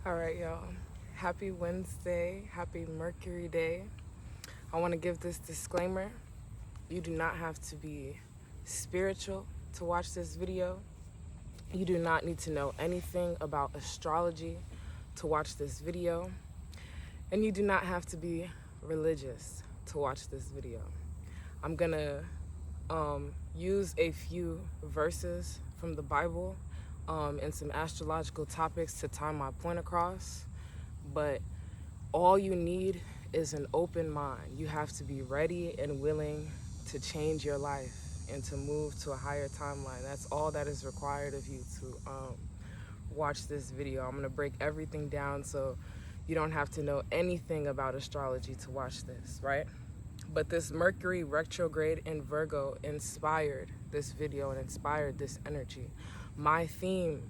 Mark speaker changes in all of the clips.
Speaker 1: All right, y'all. Happy Wednesday. Happy Mercury Day. I want to give this disclaimer. You do not have to be spiritual to watch this video. You do not need to know anything about astrology to watch this video. And you do not have to be religious to watch this video. I'm going to use a few verses from the Bible and some astrological topics to tie my point across, but all you need is an open mind. You have to be ready and willing to change your life and to move to a higher timeline. That's all that is required of you to watch this video. I'm gonna break everything down so you don't have to know anything about astrology to watch this, right? But this Mercury retrograde in Virgo inspired this video and inspired this energy. My theme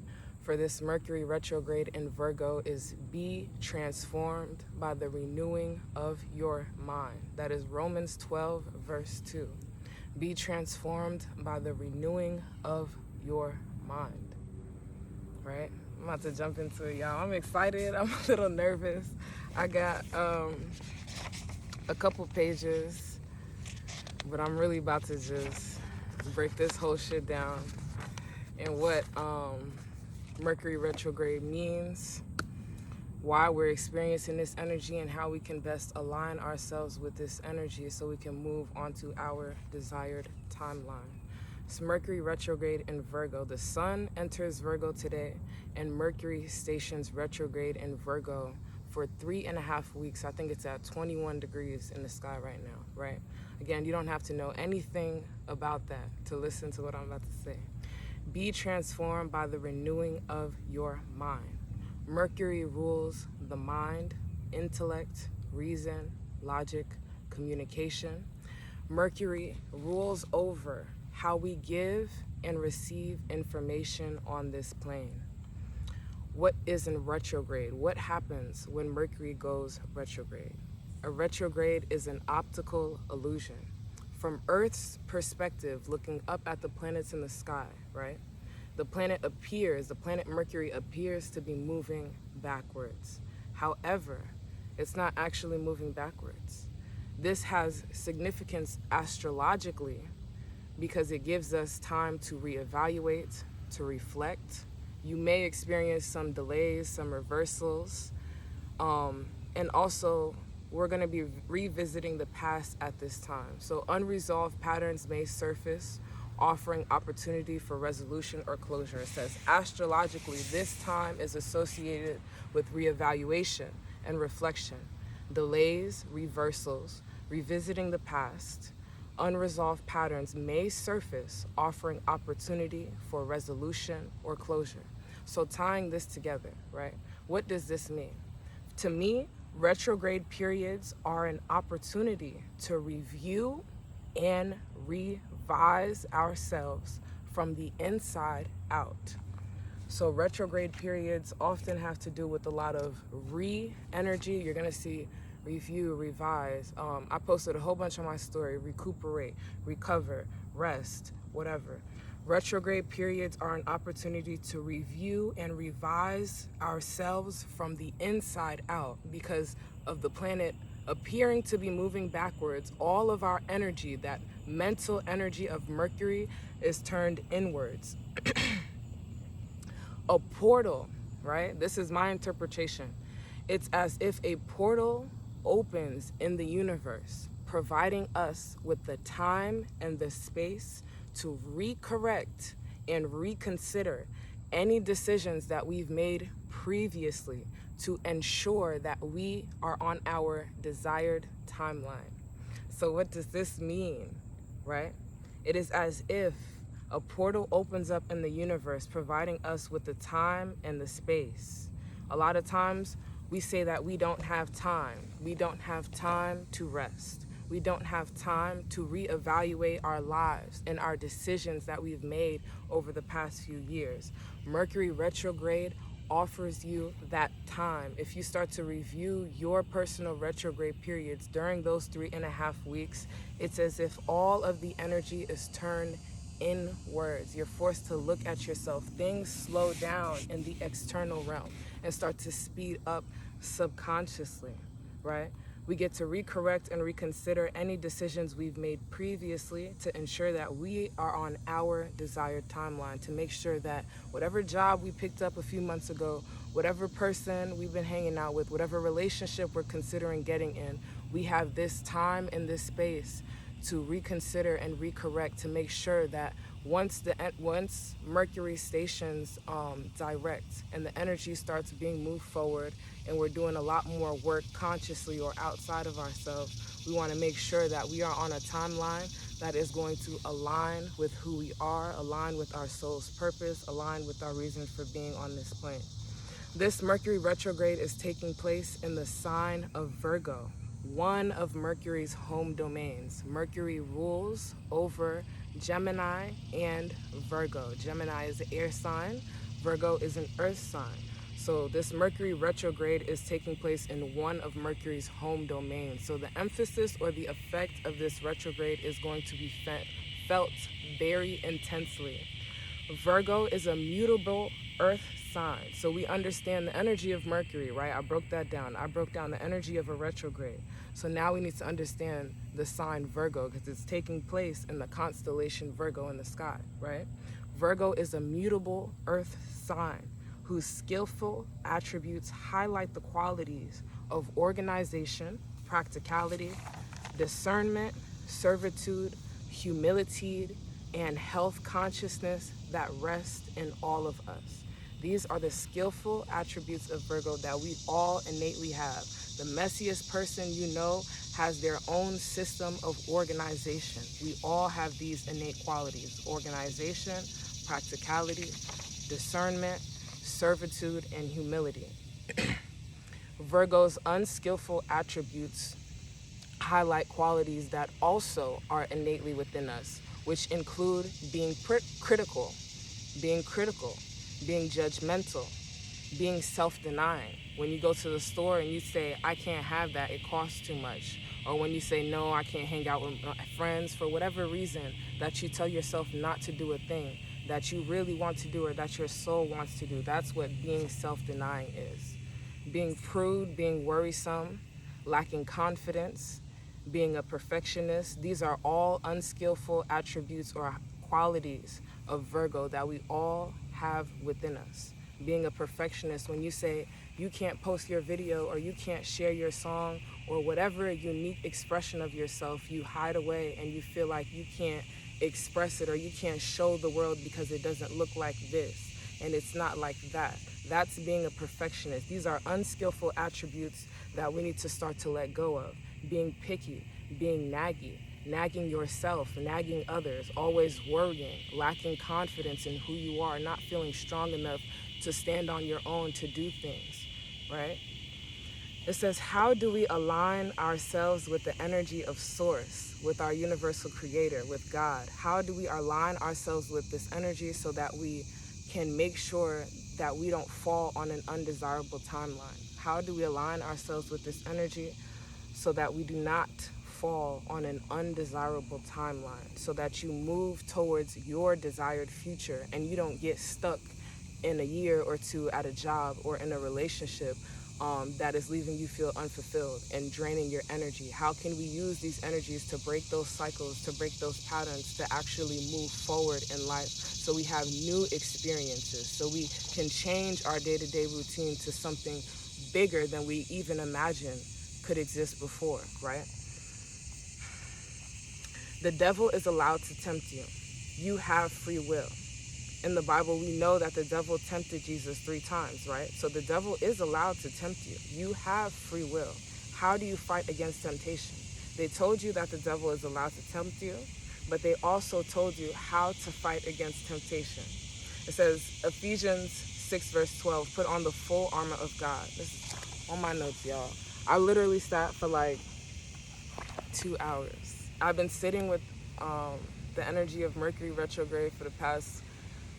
Speaker 1: for this Mercury retrograde in Virgo is be transformed by the renewing of your mind. That is Romans 12, verse 2. Be transformed by the renewing of your mind, right? I'm about to jump into it, y'all. I'm excited. I'm a little nervous. I got a couple pages, but I'm really about to just break this whole shit down and what Mercury retrograde means, why we're experiencing this energy, and how we can best align ourselves with this energy so we can move onto our desired timeline. It's Mercury retrograde in Virgo. The sun enters Virgo today, and Mercury stations retrograde in Virgo for 3.5 weeks. I think it's at 21 degrees in the sky right now, right? Again, you don't have to know anything about that to listen to what I'm about to say. Be transformed by the renewing of your mind. Mercury rules the mind, intellect, reason, logic, communication. Mercury rules over how we give and receive information on this plane. What is in retrograde? What happens when Mercury goes retrograde? A retrograde is an optical illusion. From Earth's perspective, looking up at the planets in the sky, right? The planet Mercury appears to be moving backwards. However, it's not actually moving backwards. This has significance astrologically because it gives us time to reevaluate, to reflect. You may experience some delays, some reversals, and also we're going to be revisiting the past at this time. So unresolved patterns may surface, offering opportunity for resolution or closure. It says astrologically, this time is associated with reevaluation and reflection, delays, reversals, revisiting the past. Unresolved patterns may surface, offering opportunity for resolution or closure. So tying this together, right? What does this mean? To me, retrograde periods are an opportunity to review and revise ourselves from the inside out. So retrograde periods often have to do with a lot of energy. You're gonna see review, revise. I posted a whole bunch on my story: recuperate, recover, rest, whatever. Retrograde periods are an opportunity to review and revise ourselves from the inside out. Because of the planet appearing to be moving backwards, all of our energy, that mental energy of Mercury, is turned inwards. A portal, right? This is my interpretation. It's as if a portal opens in the universe, providing us with the time and the space to recorrect and reconsider any decisions that we've made previously to ensure that we are on our desired timeline. So what does this mean, right? It is as if a portal opens up in the universe, providing us with the time and the space. A lot of times we say that we don't have time. We don't have time to rest. We don't have time to reevaluate our lives and our decisions that we've made over the past few years. Mercury retrograde offers you that time. If you start to review your personal retrograde periods during those 3.5 weeks, it's as if all of the energy is turned inwards. You're forced to look at yourself. Things slow down in the external realm. and start to speed up subconsciously, right? We get to recorrect and reconsider any decisions we've made previously to ensure that we are on our desired timeline, to make sure that whatever job we picked up a few months ago, whatever person we've been hanging out with, whatever relationship we're considering getting in, we have this time and this space to reconsider and recorrect, to make sure that once Mercury stations direct and the energy starts being moved forward and we're doing a lot more work consciously or outside of ourselves, we want to make sure that we are on a timeline that is going to align with who we are, align with our soul's purpose, align with our reasons for being on this plane. This Mercury retrograde is taking place in the sign of Virgo, one of Mercury's home domains. Mercury rules over Gemini and Virgo. Gemini is the air sign, Virgo is an earth sign. So this Mercury retrograde is taking place in one of Mercury's home domains. So the emphasis or the effect of this retrograde is going to be felt very intensely. Virgo is a mutable earth sign. So we understand the energy of Mercury, right? I broke that down. I broke down the energy of a retrograde. So now we need to understand the sign Virgo because it's taking place in the constellation Virgo in the sky, right? Virgo is a mutable earth sign whose skillful attributes highlight the qualities of organization, practicality, discernment, servitude, humility, and health consciousness that rest in all of us. These are the skillful attributes of Virgo that we all innately have. The messiest person you know has their own system of organization. We all have these innate qualities: organization, practicality, discernment, servitude, and humility. Virgo's unskillful attributes highlight qualities that also are innately within us, which include being critical, being judgmental, being self-denying. When you go to the store and you say, I can't have that, it costs too much. Or when you say, no, I can't hang out with my friends for whatever reason that you tell yourself not to do a thing that you really want to do or that your soul wants to do. That's what being self-denying is. Being prude, being worrisome, lacking confidence, being a perfectionist. These are all unskillful attributes or qualities of Virgo that we all have within us. Being a perfectionist, when you say you can't post your video or you can't share your song or whatever unique expression of yourself you hide away and you feel like you can't express it or you can't show the world because it doesn't look like this and it's not like that. That's being a perfectionist. These are unskillful attributes that we need to start to let go of. Being picky, being nagging yourself, nagging others, always worrying, lacking confidence in who you are, not feeling strong enough to stand on your own to do things, right? It says, how do we align ourselves with the energy of Source, with our universal creator, with God? How do we align ourselves with this energy so that we can make sure that we don't fall on an undesirable timeline? How do we align ourselves with this energy so that we do not fall on an undesirable timeline, so that you move towards your desired future and you don't get stuck in a year or two at a job or in a relationship that is leaving you feel unfulfilled and draining your energy? How can we use these energies to break those cycles, to break those patterns, to actually move forward in life so we have new experiences, so we can change our day-to-day routine to something bigger than we even imagined could exist before, right? The devil is allowed to tempt you. You have free will. In the Bible, we know that the devil tempted Jesus 3 times, right? So the devil is allowed to tempt you. You have free will. How do you fight against temptation? They told you that the devil is allowed to tempt you, but they also told you how to fight against temptation. It says, Ephesians 6 verse 12, put on the full armor of God. This is on my notes, y'all. I literally sat for like 2 hours. I've been sitting with the energy of Mercury retrograde for the past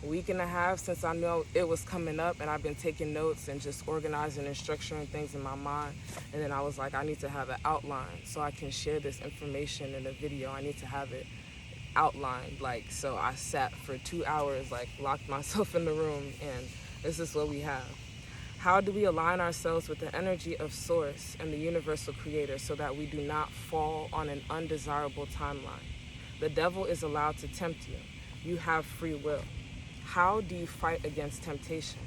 Speaker 1: week and a half since I know it was coming up, and I've been taking notes and just organizing and structuring things in my mind. And then I was like, I need to have an outline so I can share this information in a video. I need to have it outlined. So I sat for 2 hours, locked myself in the room, and this is what we have. How do we align ourselves with the energy of Source and the universal creator so that we do not fall on an undesirable timeline? The devil is allowed to tempt you. You have free will. How do you fight against temptation?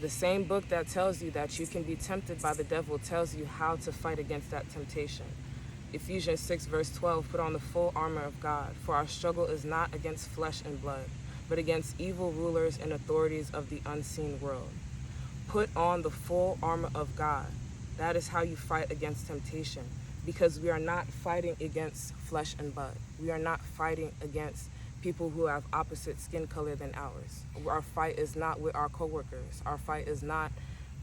Speaker 1: The same book that tells you that you can be tempted by the devil tells you how to fight against that temptation. Ephesians 6 verse 12, put on the full armor of God, for our struggle is not against flesh and blood, but against evil rulers and authorities of the unseen world. Put on the full armor of God. That is how you fight against temptation, because we are not fighting against flesh and blood. We are not fighting against people who have opposite skin color than ours. Our fight is not with our coworkers. Our fight is not,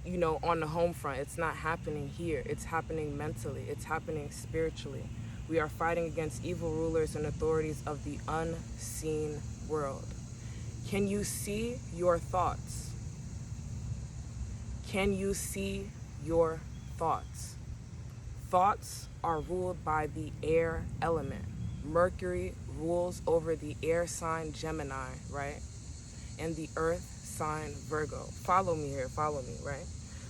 Speaker 1: on the home front. It's not happening here. It's happening mentally. It's happening spiritually. We are fighting against evil rulers and authorities of the unseen world. Can you see your thoughts? Can you see your thoughts? Thoughts are ruled by the air element. Mercury rules over the air sign Gemini, right? And the earth sign Virgo. Follow me here, follow me, right?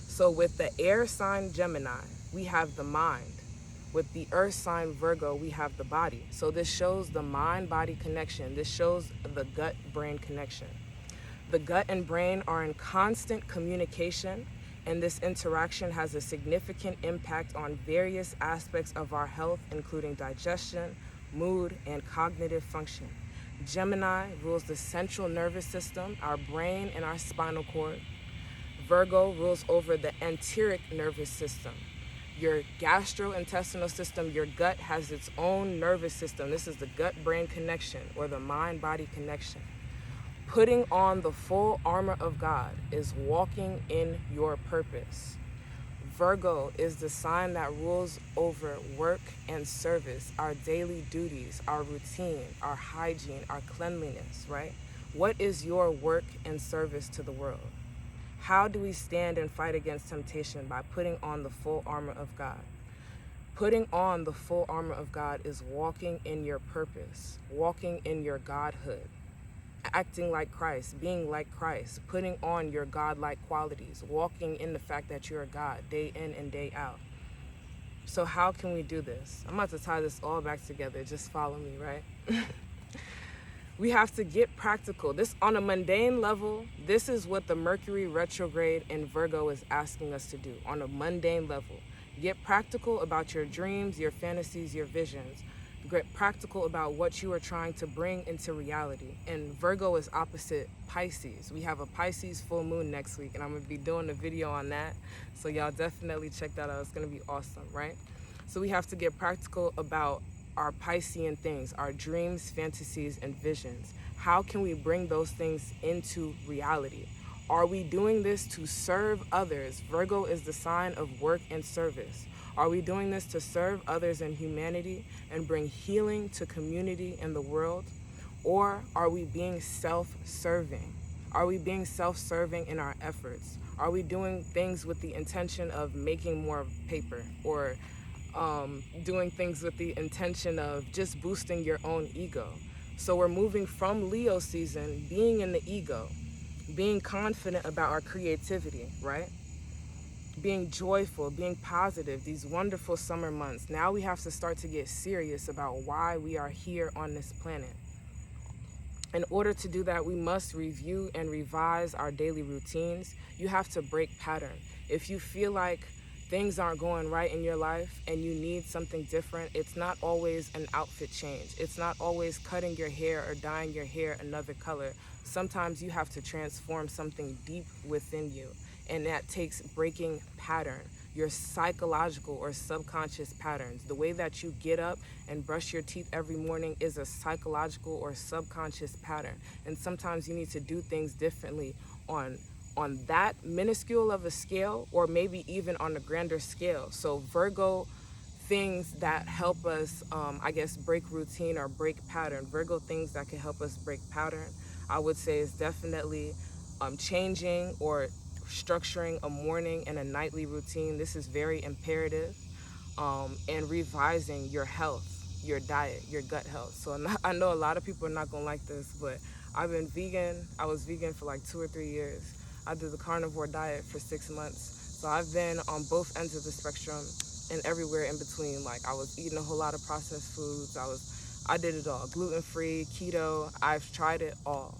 Speaker 1: So with the air sign Gemini, we have the mind. With the earth sign Virgo, we have the body. So this shows the mind-body connection. This shows the gut-brain connection. The gut and brain are in constant communication, and this interaction has a significant impact on various aspects of our health, including digestion, mood, and cognitive function. Gemini rules the central nervous system, our brain, and our spinal cord. Virgo rules over the enteric nervous system. Your gastrointestinal system, your gut has its own nervous system. This is the gut-brain connection, or the mind-body connection. Putting on the full armor of God is walking in your purpose. Virgo is the sign that rules over work and service, our daily duties, our routine, our hygiene, our cleanliness, right? What is your work and service to the world? How do we stand and fight against temptation? By putting on the full armor of God. Putting on the full armor of God is walking in your purpose, walking in your godhood, acting like Christ, being like Christ, putting on your godlike qualities, walking in the fact that you're a God day in and day out. So how can we do this? I'm about to tie this all back together. Just follow me, right? We have to get practical. This, on a mundane level, this is what the Mercury retrograde in Virgo is asking us to do on a mundane level. Get practical about your dreams, your fantasies, your visions. Get practical about what you are trying to bring into reality. And Virgo is opposite Pisces. We have a Pisces full moon next week, and I'm going to be doing a video on that. So y'all definitely check that out. It's going to be awesome, right? So we have to get practical about our Piscean things, our dreams, fantasies, and visions. How can we bring those things into reality? Are we doing this to serve others? Virgo is the sign of work and service. Are we doing this to serve others in humanity and bring healing to community and the world? Or are we being self-serving? Are we being self-serving in our efforts? Are we doing things with the intention of making more paper, or doing things with the intention of just boosting your own ego? So we're moving from Leo season, being in the ego, being confident about our creativity, right? Being joyful, being positive, these wonderful summer months. Now we have to start to get serious about why we are here on this planet. In order to do that, we must review and revise our daily routines. You have to break pattern. If you feel like things aren't going right in your life and you need something different, it's not always an outfit change. It's not always cutting your hair or dyeing your hair another color. Sometimes you have to transform something deep within you. And that takes breaking pattern, your psychological or subconscious patterns. The way that you get up and brush your teeth every morning is a psychological or subconscious pattern. And sometimes you need to do things differently on that minuscule of a scale, or maybe even on a grander scale. So Virgo things that help us, break routine or break pattern. Virgo things that can help us break pattern, I would say, is definitely changing or structuring a morning and a nightly routine. This is very imperative. And revising your health, your diet, your gut health. So I know a lot of people are not gonna like this, but I've been vegan. I was vegan for like 2 or 3 years. I did the carnivore diet for 6 months. So I've been on both ends of the spectrum and everywhere in between. Like, I was eating a whole lot of processed foods. I did it all. Gluten-free, keto, I've tried it all.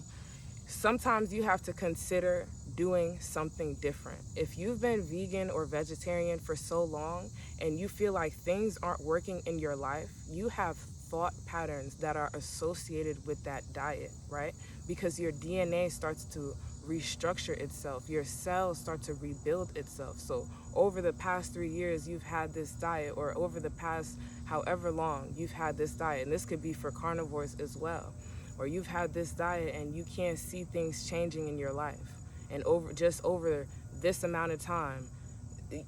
Speaker 1: Sometimes you have to consider doing something different. If you've been vegan or vegetarian for so long and you feel like things aren't working in your life, you have thought patterns that are associated with that diet, right? Because your DNA starts to restructure itself, your cells start to rebuild itself. So over the past 3 years you've had this diet, or over the past however long you've had this diet, and this could be for carnivores as well, or you've had this diet and you can't see things changing in your life, and over this amount of time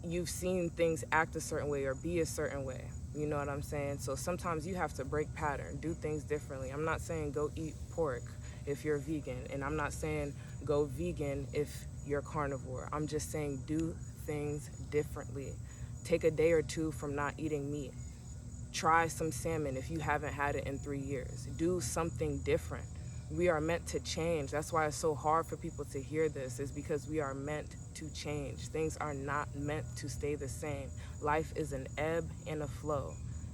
Speaker 1: you've seen things act a certain way or be a certain way. You know what I'm saying? So sometimes you have to break pattern, do things differently. I'm not saying go eat pork if you're vegan, and I'm not saying go vegan if you're carnivore. I'm just saying do things differently. Take a day or two from not eating meat. Try some salmon if you haven't had it in 3 years. Do something different. We are meant to change. That's why it's so hard for people to hear this, is because we are meant to change. Things are not meant to stay the same. Life is an ebb and a flow.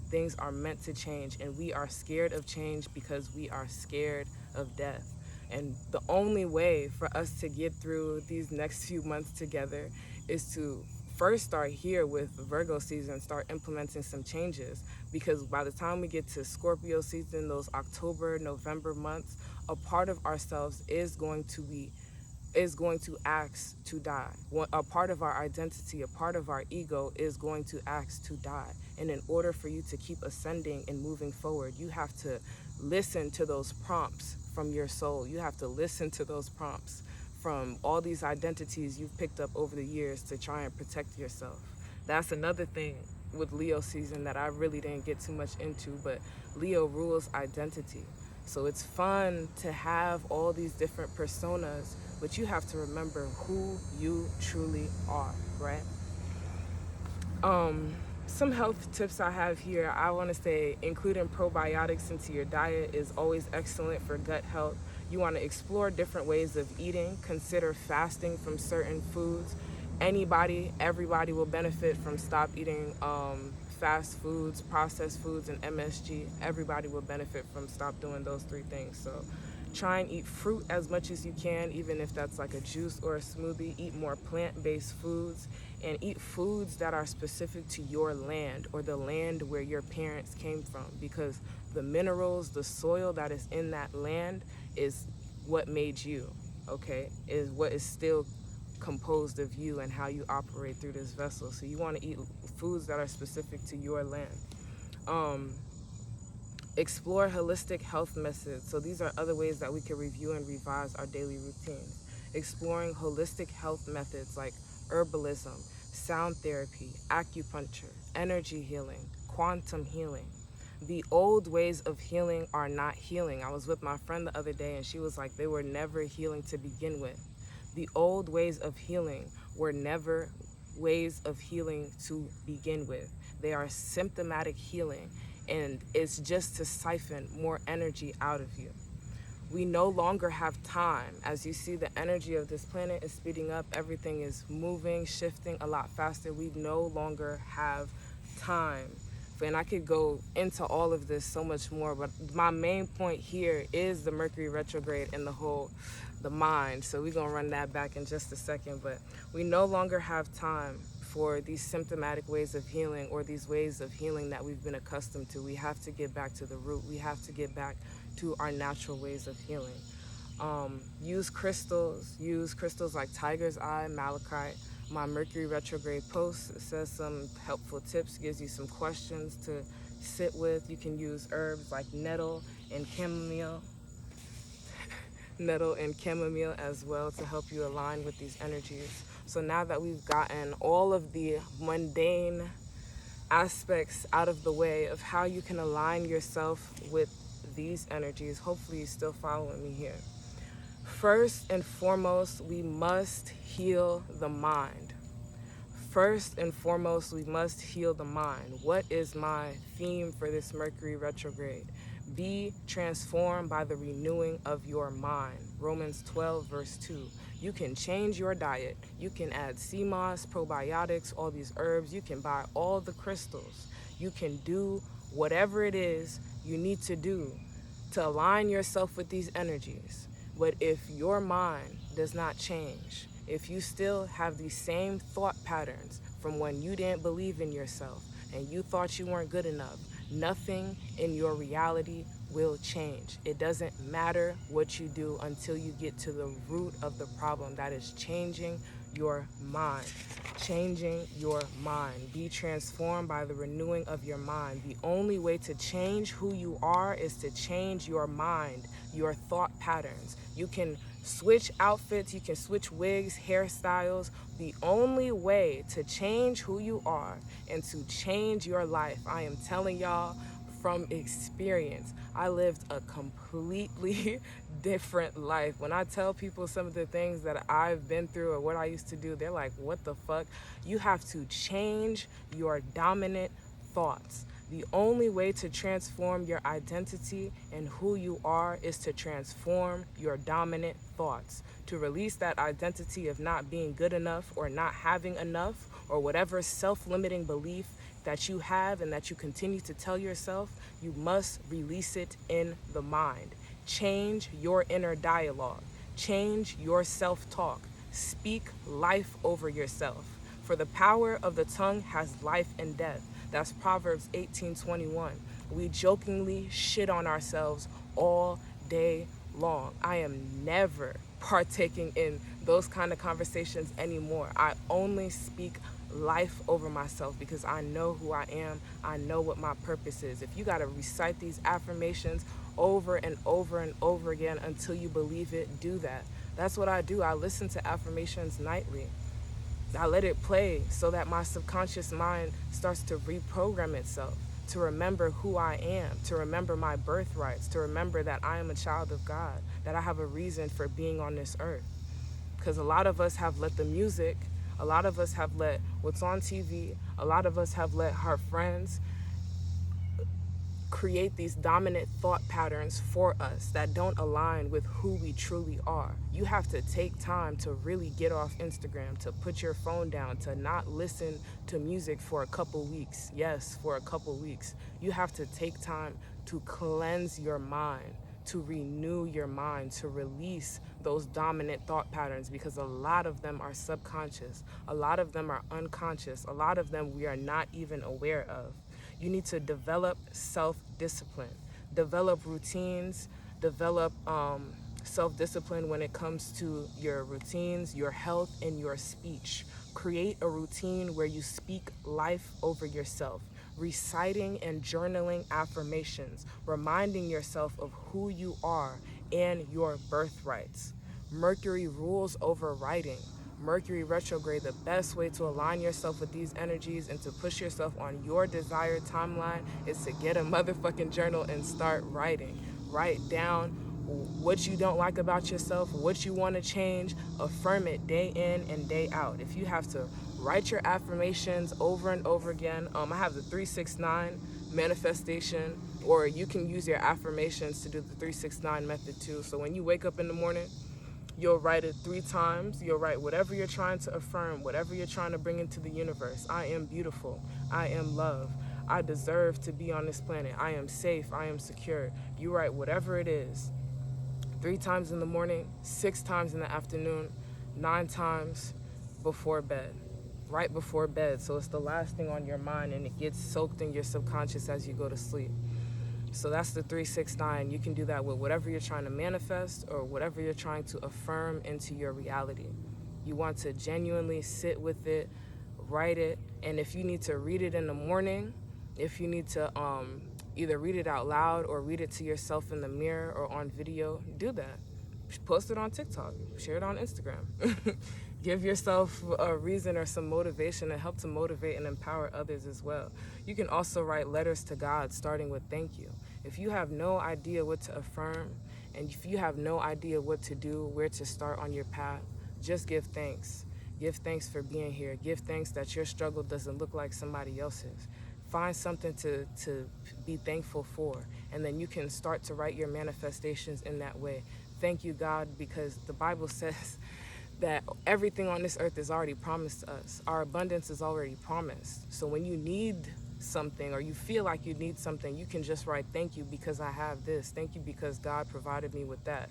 Speaker 1: Things are meant to change, and we are scared of change because we are scared of death. And the only way for us to get through these next few months together is to first start here with Virgo season, start implementing some changes, because by the time we get to Scorpio season, those October, November months, a part of ourselves is going to ask to die. A part of our identity, a part of our ego is going to ask to die. And in order for you to keep ascending and moving forward, you have to listen to those prompts from your soul. You have to listen to those prompts from all these identities you've picked up over the years to try and protect yourself. That's another thing with Leo season that I really didn't get too much into, but Leo rules identity. So it's fun to have all these different personas, but you have to remember who you truly are, right? Some health tips I have here. I want to say including probiotics into your diet is always excellent for gut health. You want to explore different ways of eating. Consider fasting from certain foods. Everybody will benefit from stop eating fast foods, processed foods, and MSG. Everybody will benefit from stop doing those 3 things. So try and eat fruit as much as you can, even if that's like a juice or a smoothie. Eat more plant-based foods, and eat foods that are specific to your land or the land where your parents came from, because the minerals, the soil that is in that land is what made you, okay? Is what is still composed of you and how you operate through this vessel. So you want to eat foods that are specific to your land. Explore holistic health methods. So these are other ways that we can review and revise our daily routines. Exploring holistic health methods like herbalism, sound therapy, acupuncture, energy healing, quantum healing. The old ways of healing are not healing. I was with my friend the other day and she was like, they were never healing to begin with. The old ways of healing were never ways of healing to begin with. They are symptomatic healing, and it's just to siphon more energy out of you. We no longer have time. As you see, the energy of this planet is speeding up. Everything is moving, shifting a lot faster. We no longer have time. And I could go into all of this so much more, but my main point here is the Mercury retrograde and the mind. So we're gonna run that back in just a second, but we no longer have time for these symptomatic ways of healing or these ways of healing that we've been accustomed to. We have to get back to the root. We have to get back to our natural ways of healing. Use crystals like tiger's eye, malachite. My Mercury retrograde post says some helpful tips, gives you some questions to sit with. You can use herbs like nettle and chamomile as well to help you align with these energies. So now that we've gotten all of the mundane aspects out of the way of how you can align yourself with these energies, hopefully you're still following me here. First and foremost, we must heal the mind. First and foremost, we must heal the mind. What is my theme for this Mercury retrograde? Be transformed by the renewing of your mind. Romans 12, verse 2. You can change your diet. You can add sea moss, probiotics, all these herbs. You can buy all the crystals. You can do whatever it is you need to do to align yourself with these energies. But if your mind does not change, if you still have these same thought patterns from when you didn't believe in yourself and you thought you weren't good enough, nothing in your reality will change. It doesn't matter what you do until you get to the root of the problem, that is changing your mind. Changing your mind. Be transformed by the renewing of your mind. The only way to change who you are is to change your mind, your thought patterns. You can switch outfits, you can switch wigs, hairstyles. The only way to change who you are and to change your life, I am telling y'all from experience, I lived a completely different life. When I tell people some of the things that I've been through or what I used to do, they're like, what the fuck? You have to change your dominant thoughts. The only way to transform your identity and who you are is to transform your dominant thoughts. To release that identity of not being good enough or not having enough or whatever self-limiting belief that you have and that you continue to tell yourself, you must release it in the mind. Change your inner dialogue. Change your self-talk. Speak life over yourself. For the power of the tongue has life and death. That's Proverbs 18:21. We jokingly shit on ourselves all day long. I am never partaking in those kind of conversations anymore. I only speak life over myself because I know who I am. I know what my purpose is. If you got to recite these affirmations over and over and over again until you believe it, do that. That's what I do. I listen to affirmations nightly. I let it play so that my subconscious mind starts to reprogram itself, to remember who I am, to remember my birthrights, to remember that I am a child of God, that I have a reason for being on this earth. Because a lot of us have let the music, a lot of us have let what's on TV, a lot of us have let our friends create these dominant thought patterns for us that don't align with who we truly are. You have to take time to really get off Instagram, to put your phone down, to not listen to music for a couple weeks. Yes, for a couple weeks. You have to take time to cleanse your mind, to renew your mind, to release those dominant thought patterns, because a lot of them are subconscious. A lot of them are unconscious. A lot of them we are not even aware of. You need to develop self-discipline, develop routines, develop self-discipline when it comes to your routines, your health, and your speech. Create a routine where you speak life over yourself, reciting and journaling affirmations, reminding yourself of who you are and your birthrights. Mercury rules over writing. Mercury Retrograde, the best way to align yourself with these energies and to push yourself on your desired timeline is to get a motherfucking journal and start writing. Write down what you don't like about yourself, what you want to change, affirm it day in and day out. If you have to write your affirmations over and over again, I have the 369 manifestation, or you can use your affirmations to do the 369 method too. So when you wake up in the morning, you'll write it 3 times. You'll write whatever you're trying to affirm, whatever you're trying to bring into the universe. I am beautiful. I am love. I deserve to be on this planet. I am safe. I am secure. You write whatever it is. 3 times in the morning, 6 times in the afternoon, 9 times before bed. Right before bed. So it's the last thing on your mind and it gets soaked in your subconscious as you go to sleep. So that's the 369. You can do that with whatever you're trying to manifest or whatever you're trying to affirm into your reality. You want to genuinely sit with it, write it, and if you need to read it in the morning, if you need to either read it out loud or read it to yourself in the mirror or on video, do that. Post it on TikTok, share it on Instagram. Give yourself a reason or some motivation and help to motivate and empower others as well. You can also write letters to God, starting with thank you. If you have no idea what to affirm, and if you have no idea what to do, where to start on your path, just give thanks. Give thanks for being here. Give thanks that your struggle doesn't look like somebody else's. Find something to be thankful for, and then you can start to write your manifestations in that way. Thank you, God, because the Bible says that everything on this earth is already promised to us. Our abundance is already promised. So when you need something or you feel like you need something, you can just write, thank you because I have this. Thank you because God provided me with that.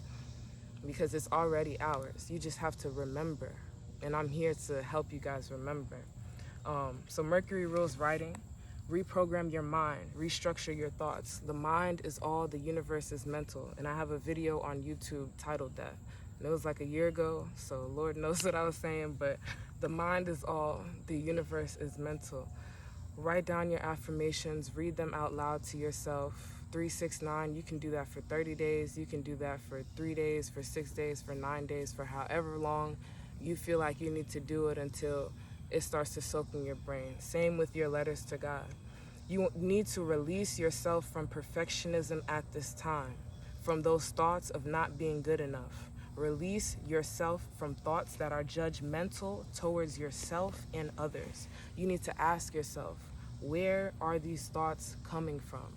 Speaker 1: Because it's already ours. You just have to remember. And I'm here to help you guys remember. So Mercury rules writing. Reprogram your mind, restructure your thoughts. The mind is all, the universe is mental. And I have a video on YouTube titled that. And it was like a year ago, so Lord knows what I was saying, but the mind is all, the universe is mental. Write down your affirmations, read them out loud to yourself. 369, you can do that for 30 days, you can do that for 3 days, for 6 days, for 9 days, for however long you feel like you need to do it until it starts to soak in your brain. Same with your letters to God. You need to release yourself from perfectionism at this time, from those thoughts of not being good enough. Release yourself from thoughts that are judgmental towards yourself and others. You need to ask yourself, where are these thoughts coming from?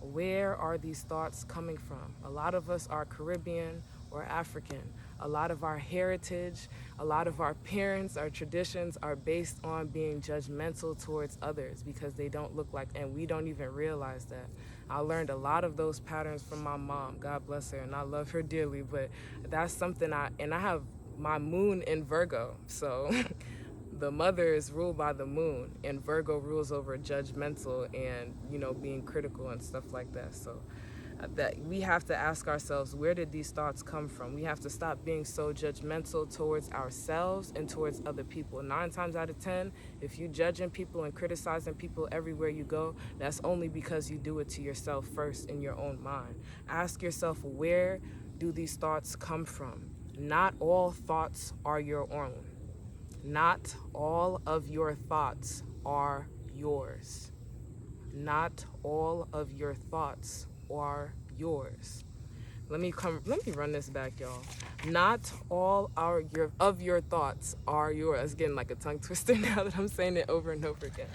Speaker 1: Where are these thoughts coming from? A lot of us are Caribbean or African. A lot of our heritage, a lot of our parents, our traditions are based on being judgmental towards others because they don't look like, and we don't even realize that. I learned a lot of those patterns from my mom, God bless her, and I love her dearly, but that's something I have my moon in Virgo, so the mother is ruled by the moon, and Virgo rules over judgmental and, being critical and stuff like that. So that we have to ask ourselves, where did these thoughts come from? We have to stop being so judgmental towards ourselves and towards other people. 9 times out of 10, if you judging people and criticizing people everywhere you go, that's only because you do it to yourself first in your own mind. Ask yourself, where do these thoughts come from? Not all thoughts are your own. Not all of your thoughts are yours. Not all of your thoughts are yours. Let me run this back, y'all. Not all of your thoughts are yours. It's getting like a tongue twister now that I'm saying it over and over again.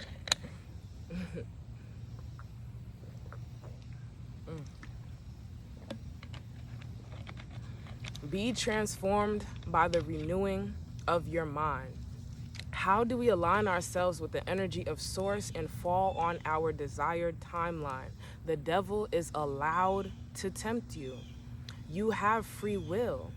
Speaker 1: Be transformed by the renewing of your mind. How do we align ourselves with the energy of Source and fall on our desired timeline? The devil is allowed to tempt you. You have free will,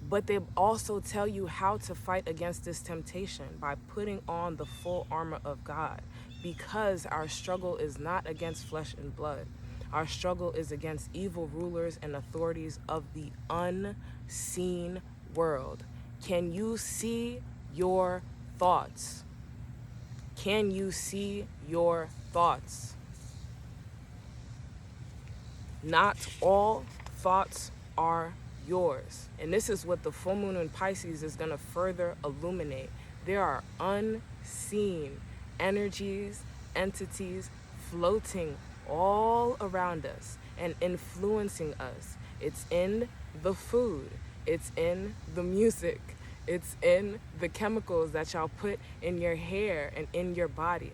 Speaker 1: but they also tell you how to fight against this temptation by putting on the full armor of God, because our struggle is not against flesh and blood. Our struggle is against evil rulers and authorities of the unseen world. Can you see your thoughts? Can you see your thoughts? Not all thoughts are yours. And this is what the full moon in Pisces is going to further illuminate. There are unseen energies, entities floating all around us and influencing us. It's in the food. It's in the music. It's in the chemicals that y'all put in your hair and in your body.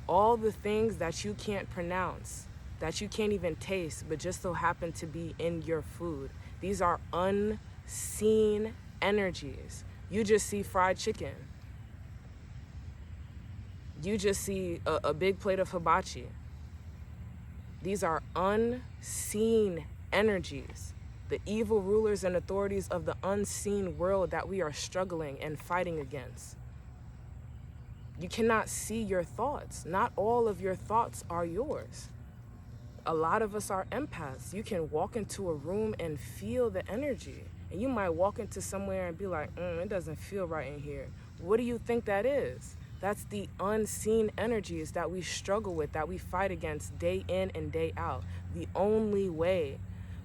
Speaker 1: All the things that you can't pronounce, that you can't even taste, but just so happen to be in your food. These are unseen energies. You just see fried chicken. You just see a big plate of hibachi. These are unseen energies. The evil rulers and authorities of the unseen world that we are struggling and fighting against. You cannot see your thoughts. Not all of your thoughts are yours. A lot of us are empaths. You can walk into a room and feel the energy. And you might walk into somewhere and be like, it doesn't feel right in here. What do you think that is? That's the unseen energies that we struggle with, that we fight against day in and day out. The only way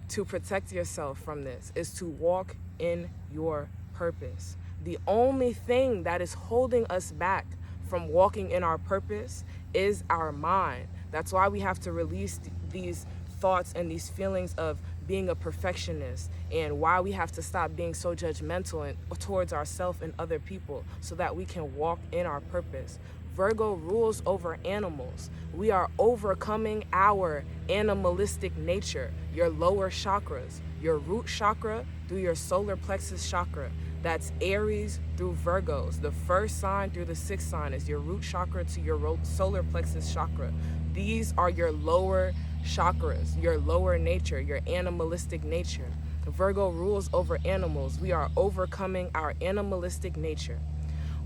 Speaker 1: to protect yourself from this is to walk in your purpose. The only thing that is holding us back from walking in our purpose is our mind. That's why we have to release these thoughts and these feelings of being a perfectionist, and why we have to stop being so judgmental and towards ourselves and other people so that we can walk in our purpose. Virgo rules over animals. We are overcoming our animalistic nature, your lower chakras, your root chakra through your solar plexus chakra. That's Aries through Virgos. The first sign through the sixth sign is your root chakra to your solar plexus chakra. These are your lower chakras, your lower nature, your animalistic nature. Virgo rules over animals. We are overcoming our animalistic nature.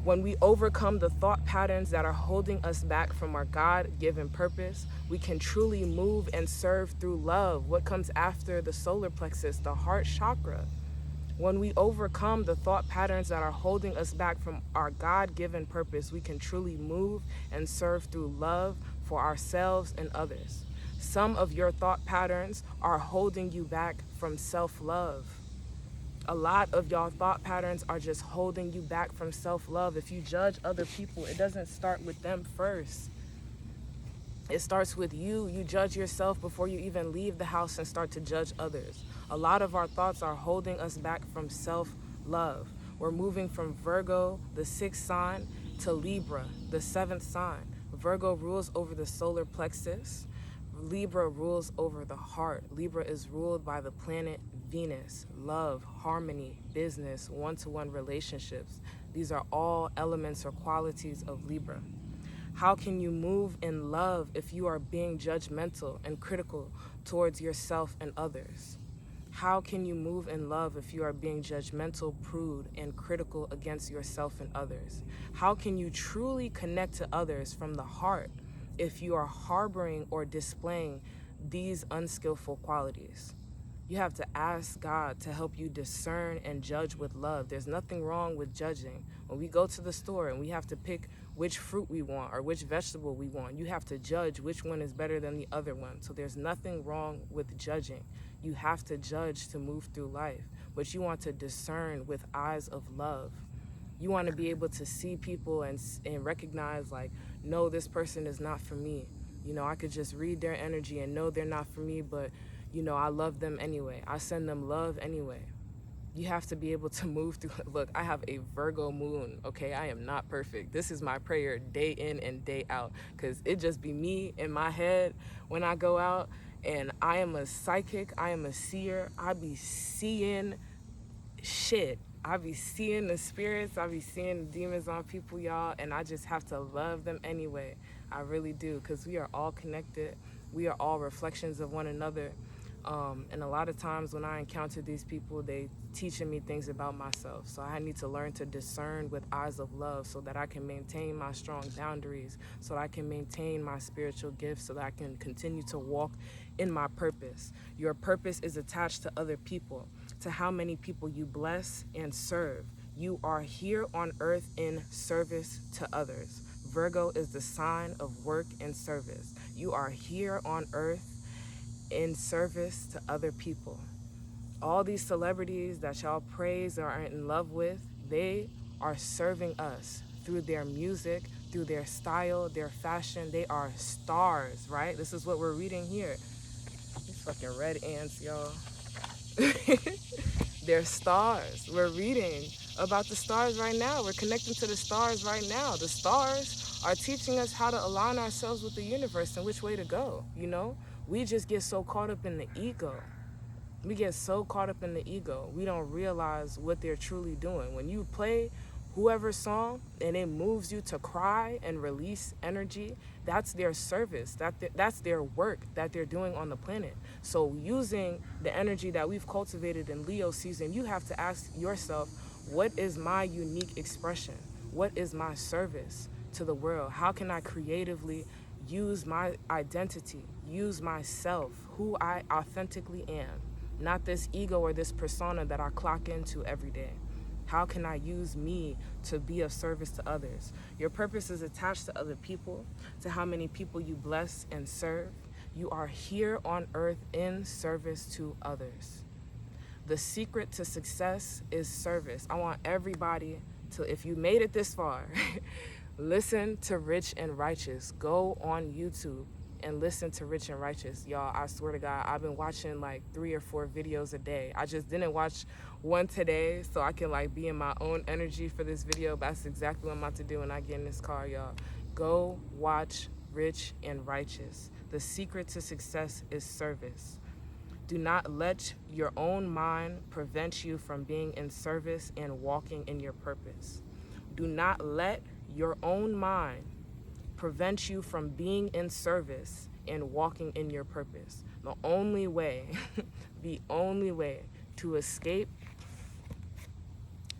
Speaker 1: When we overcome the thought patterns that are holding us back from our God-given purpose, we can truly move and serve through love. What comes after the solar plexus? The heart chakra. When we overcome the thought patterns that are holding us back from our God-given purpose, we can truly move and serve through love for ourselves and others. Some of your thought patterns are holding you back from self-love. A lot of y'all thought patterns are just holding you back from self-love. If you judge other people, it doesn't start with them first. It starts with you. You judge yourself before you even leave the house and start to judge others. A lot of our thoughts are holding us back from self-love. We're moving from Virgo, the sixth sign, to Libra, the seventh sign. Virgo rules over the solar plexus. Libra rules over the heart. Libra is ruled by the planet Venus. Love, harmony, business, one-to-one relationships. These are all elements or qualities of Libra. How can you move in love if you are being judgmental and critical towards yourself and others? How can you move in love if you are being judgmental, prude, and critical against yourself and others? How can you truly connect to others from the heart if you are harboring or displaying these unskillful qualities? You have to ask God to help you discern and judge with love. There's nothing wrong with judging. When we go to the store and we have to pick which fruit we want or which vegetable we want, you have to judge which one is better than the other one. So there's nothing wrong with judging. You have to judge to move through life, but you want to discern with eyes of love. You want to be able to see people and recognize, like, no, this person is not for me. You know, I could just read their energy and know they're not for me, but you know, I love them anyway. I send them love anyway. You have to be able to move through. Look, I have a Virgo moon, okay? I am not perfect. This is my prayer day in and day out, because it just be me in my head when I go out, and I am a psychic. I am a seer. I be seeing shit. I be seeing the spirits. I be seeing the demons on people, y'all, and I just have to love them anyway. I really do, because we are all connected. We are all reflections of one another. And a lot of times when I encounter these people, they teaching me things about myself. So I need to learn to discern with eyes of love so that I can maintain my strong boundaries, so that I can maintain my spiritual gifts, so that I can continue to walk in my purpose. Your purpose is attached to other people, to how many people you bless and serve. You are here on earth in service to others. Virgo is the sign of work and service. You are here on earth in service to other people. All these celebrities that y'all praise or are in love with, they are serving us through their music, through their style, their fashion. They are stars, right? This is what we're reading here. These fucking red ants, y'all. They're stars. We're reading about the stars right now. We're connecting to the stars right now. The stars are teaching us how to align ourselves with the universe and which way to go, you know? We just get so caught up in the ego. We get so caught up in the ego. We don't realize what they're truly doing. When you play whoever's song and it moves you to cry and release energy, that's their service. That's their work that they're doing on the planet. So using the energy that we've cultivated in Leo season, you have to ask yourself, what is my unique expression? What is my service to the world? How can I creatively use my identity, use myself, who I authentically am, not this ego or this persona that I clock into every day? How can I use me to be of service to others? Your purpose is attached to other people, to how many people you bless and serve. You are here on earth in service to others. The secret to success is service. I want everybody to, if you made it this far, listen to Rich and Righteous. Go on YouTube and listen to Rich and Righteous. Y'all, I swear to God, I've been watching like 3 or 4 videos a day. I just didn't watch one today so I can like be in my own energy for this video, but that's exactly what I'm about to do when I get in this car, y'all. Go watch Rich and Righteous. The secret to success is service. Do not let your own mind prevent you from being in service and walking in your purpose. Do not let your own mind prevent you from being in service and walking in your purpose. The only way, the only way to escape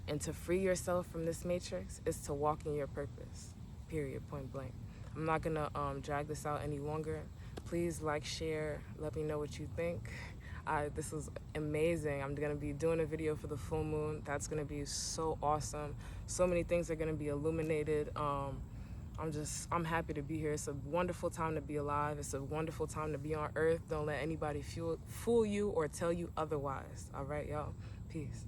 Speaker 1: and to free yourself from this matrix is to walk in your purpose. Period, point blank. I'm not gonna drag this out any longer. Please like, share, let me know what you think. This is amazing. I'm gonna be doing a video for the full moon. That's gonna be so awesome. So many things are gonna be illuminated. I'm happy to be here. It's a wonderful time to be alive. It's a wonderful time to be on earth. Don't let anybody fool you or tell you otherwise. All right, y'all. Peace.